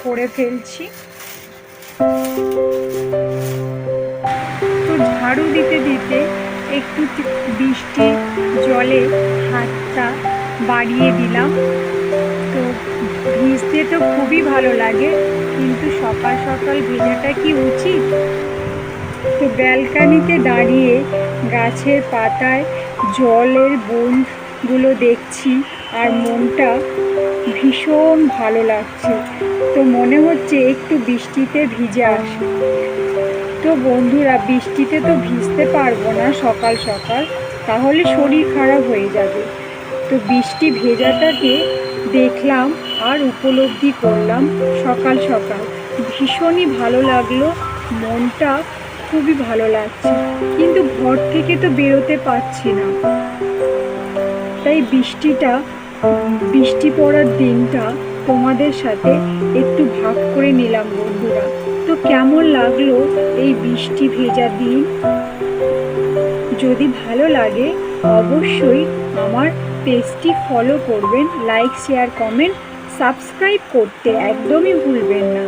করে ফেলছি। তো ঝাড়ু দিতে দিতে একটু বৃষ্টির জলে হাতটা বাড়িয়ে দিলাম। তো ভিজতে তো খুবই ভালো লাগে, কিন্তু সকাল সকাল ভেজাটা কি উচিত? তো ব্যালকানিতে দাঁড়িয়ে গাছের পাতায় জলের বুঁদগুলো দেখছি আর মনটা ভীষণ ভালো লাগছে। তো মনে হচ্ছে একটু বৃষ্টিতে ভিজে আসি। তো বন্ধুরা, বৃষ্টিতে তো ভিজতে পারবো না সকাল সকাল, তাহলে শরীর খারাপ হয়ে যাবে। তো বৃষ্টি ভেজাটাকে দেখলাম আর উপলব্ধি করলাম সকাল সকাল। ভীষণই ভালো লাগলো, মনটা খুবই ভালো লাগছে, কিন্তু ঘর থেকে তো বেরোতে পারছি না। তাই বৃষ্টি পড়ার দিনটা তোমাদের সাথে একটু ভাগ করে নিলাম বন্ধুরা। তো কেমন লাগলো এই বৃষ্টি ভেজা দিন? যদি ভালো লাগে অবশ্যই আমার পেজটি ফলো করবেন, লাইক, শেয়ার, কমেন্ট, সাবস্ক্রাইব করতে একদমই ভুলবেন না।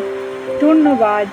ধন্যবাদ।